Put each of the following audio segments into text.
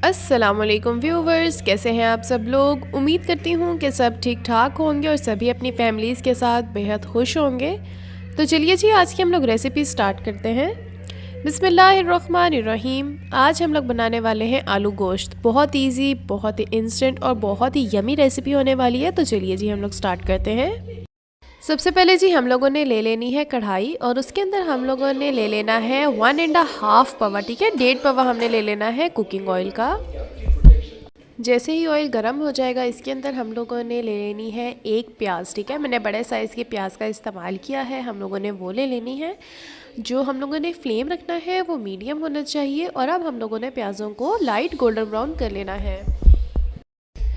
अस्सलामुअलैकुम व्यूवर्स, कैसे हैं आप सब लोग। उम्मीद करती हूँ कि सब ठीक ठाक होंगे और सभी अपनी फैमिलीज़ के साथ बेहद खुश होंगे। तो चलिए जी, आज की हम लोग रेसिपी स्टार्ट करते हैं। बिस्मिल्लाहिर्रहमानिर्रहीम। आज हम लोग बनाने वाले हैं आलू गोश्त। बहुत इजी, बहुत ही इंस्टेंट और बहुत ही यमी रेसिपी होने वाली है। तो चलिए जी, हम लोग स्टार्ट करते हैं। सबसे पहले जी हम लोगों ने ले लेनी है कढ़ाई और उसके अंदर हम लोगों ने ले लेना है 1.5 पवा, ठीक है, 1.5 पवा हमने ले लेना है कुकिंग ऑयल का। जैसे ही ऑयल गर्म हो जाएगा इसके अंदर हम लोगों ने ले लेनी है एक प्याज, ठीक है, मैंने बड़े साइज़ के प्याज का इस्तेमाल किया है, हम लोगों ने वो ले लेनी है। जो हम लोगों ने फ्लेम रखना है वो मीडियम होना चाहिए और अब हम लोगों ने प्याज़ों को लाइट गोल्डन ब्राउन कर लेना है।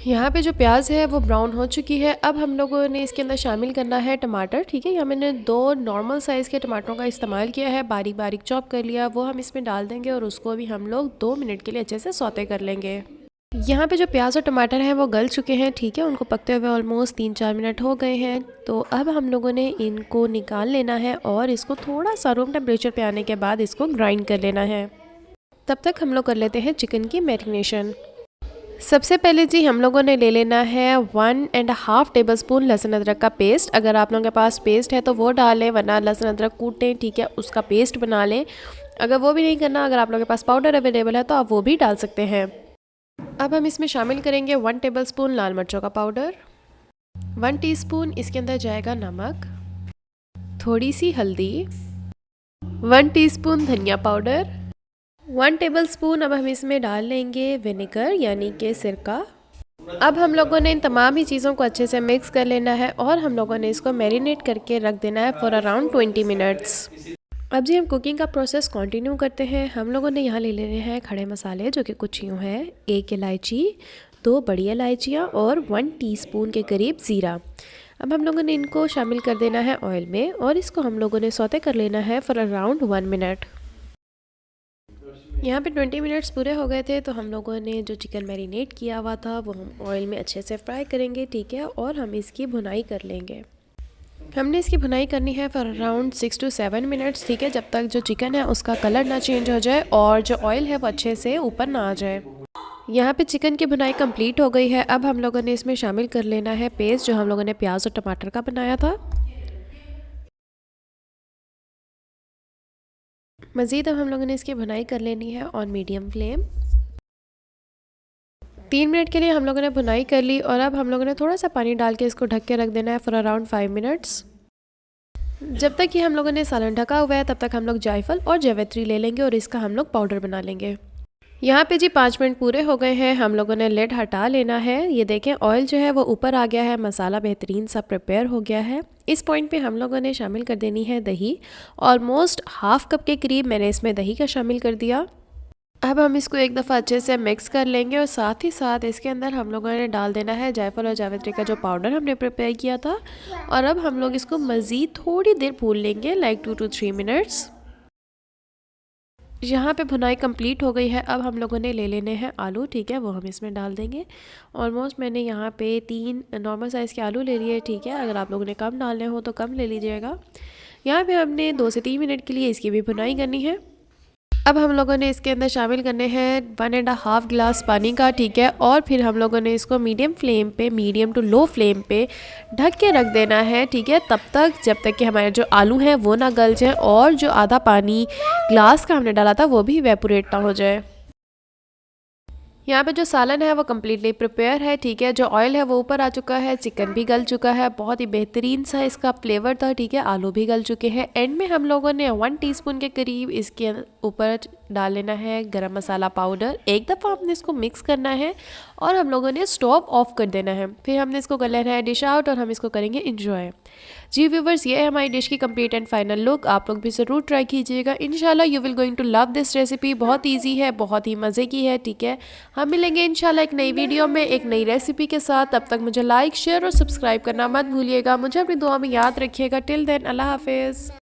यहाँ पे जो प्याज है वो ब्राउन हो चुकी है। अब हम लोगों ने इसके अंदर शामिल करना है टमाटर, ठीक है। यहाँ मैंने 2 नॉर्मल साइज़ के टमाटरों का इस्तेमाल किया है, बारीक बारीक चॉप कर लिया, वो हम इसमें डाल देंगे और उसको भी हम लोग 2 मिनट के लिए अच्छे से सौते कर लेंगे। यहाँ पे जो प्याज और टमाटर हैं वो गल चुके हैं, ठीक है, उनको पकते हुए ऑलमोस्ट 3-4 मिनट हो गए हैं। तो अब हम लोगों ने इनको निकाल लेना है और इसको थोड़ा सा रूम टेम्परेचर पे आने के बाद इसको ग्राइंड कर लेना है। तब तक हम लोग कर लेते हैं चिकन की मैरिनेशन। सबसे पहले जी हम लोगों ने ले लेना है 1.5 टेबलस्पून लहसुन अदरक का पेस्ट। अगर आप लोगों के पास पेस्ट है तो वो डालें, वरना लहसुन अदरक कूटें, ठीक है, उसका पेस्ट बना लें। अगर वो भी नहीं करना, अगर आप लोगों के पास पाउडर अवेलेबल है तो आप वो भी डाल सकते हैं। अब हम इसमें शामिल करेंगे 1 टेबलस्पून लाल मिर्चों का पाउडर, 1 टीस्पून इसके अंदर जाएगा नमक, थोड़ी सी हल्दी, 1 टीस्पून धनिया पाउडर, 1 टेबलस्पून अब हम इसमें डाल लेंगे विनेगर यानी कि सिरका। अब हम लोगों ने इन तमाम ही चीज़ों को अच्छे से मिक्स कर लेना है और हम लोगों ने इसको मैरिनेट करके रख देना है फॉर अराउंड 20 मिनट्स। अब जी हम कुकिंग का प्रोसेस कंटिन्यू करते हैं। हम लोगों ने यहाँ ले लेने हैं खड़े मसाले, जो कि कुछ यूँ हैं, 1 इलायची, 2 बड़ी इलायचियाँ और 1 टीस्पून के करीब ज़ीरा। अब हम लोगों ने इनको शामिल कर देना है ऑयल में और इसको हम लोगों ने सौते कर लेना है फॉर अराउंड 1 मिनट। यहाँ पे 20 मिनट्स पूरे हो गए थे, तो हम लोगों ने जो चिकन मैरिनेट किया हुआ था वो हम ऑयल में अच्छे से फ्राई करेंगे, ठीक है, और हम इसकी भुनाई कर लेंगे। हमने इसकी भुनाई करनी है फॉर अराउंड 6 to 7 मिनट्स, ठीक है, जब तक जो चिकन है उसका कलर ना चेंज हो जाए और जो ऑयल है वो अच्छे से ऊपर ना आ जाए। यहाँ पे चिकन की भुनाई कंप्लीट हो गई है। अब हम लोगों ने इसमें शामिल कर लेना है पेस्ट जो हम लोगों ने प्याज और टमाटर का बनाया था। मज़ीद अब हम लोगों ने इसकी भुनाई कर लेनी है ऑन मीडियम फ्लेम। 3 मिनट के लिए हम लोगों ने भुनाई कर ली और अब हम लोगों ने थोड़ा सा पानी डाल के इसको ढक के रख देना है फॉर अराउंड 5 मिनट्स। जब तक कि हम लोगों ने सालन ढका हुआ है तब तक हम लोग जायफल और जावित्री ले लेंगे और इसका हम लोग पाउडर बना लेंगे। यहाँ पे जी 5 मिनट पूरे हो गए हैं, हम लोगों ने लिड हटा लेना है। ये देखें ऑयल जो है वो ऊपर आ गया है, मसाला बेहतरीन सा प्रिपेयर हो गया है। इस पॉइंट पे हम लोगों ने शामिल कर देनी है दही। ऑलमोस्ट ½ कप के करीब मैंने इसमें दही का शामिल कर दिया। अब हम इसको एक दफ़ा अच्छे से मिक्स कर लेंगे और साथ ही साथ इसके अंदर हम लोगों ने डाल देना है जायफल और जावित्री का जो पाउडर हमने प्रिपेयर किया था। और अब हम लोग इसको मज़ीद थोड़ी देर भून लेंगे, लाइक 2 to 3 मिनट्स। यहाँ पे भुनाई कंप्लीट हो गई है। अब हम लोगों ने ले लेने हैं आलू, ठीक है, वो हम इसमें डाल देंगे। ऑलमोस्ट मैंने यहाँ पे 3 नॉर्मल साइज़ के आलू ले लिए, ठीक है, अगर आप लोगों ने कम डालने हो तो कम ले लीजिएगा। यहाँ पे हमने 2 से 3 मिनट के लिए इसकी भी भुनाई करनी है। अब हम लोगों ने इसके अंदर शामिल करने हैं 1.5 गिलास पानी का, ठीक है, और फिर हम लोगों ने इसको मीडियम फ्लेम पे, मीडियम टू लो फ्लेम पे ढक के रख देना है, ठीक है, तब तक जब तक कि हमारे जो आलू हैं वो ना गल जाए और जो आधा पानी ग्लास का हमने डाला था वो भी इवेपोरेट ना हो जाए। यहाँ पे जो सालन है वो कम्प्लीटली प्रिपेयर है, ठीक है, जो ऑयल है वो ऊपर आ चुका है, चिकन भी गल चुका है, बहुत ही बेहतरीन सा इसका फ्लेवर था, ठीक है, आलू भी गल चुके हैं। एंड में हम लोगों ने 1 टीस्पून के करीब इसके ऊपर डाल लेना है गरम मसाला पाउडर। एक दफ़ा हमने इसको मिक्स करना है और हम लोगों ने स्टोव ऑफ कर देना है। फिर हमने इसको कर लेना है डिश आउट और हम इसको करेंगे इंजॉय। जी व्यूवर्स, ये है हमारी डिश की कंप्लीट एंड फाइनल लुक। आप लोग भी ज़रूर ट्राई कीजिएगा, इंशाल्लाह you will going to love this recipe. बहुत ईजी है, बहुत ही मज़े की है, ठीक है। हम मिलेंगे इंशाल्लाह एक नई वीडियो में एक नई रेसिपी के साथ। तब तक मुझे लाइक, शेयर और सब्सक्राइब करना मत भूलिएगा। मुझे अपनी दुआ में याद रखिएगा। टिल देन, अल्लाह हाफिज़।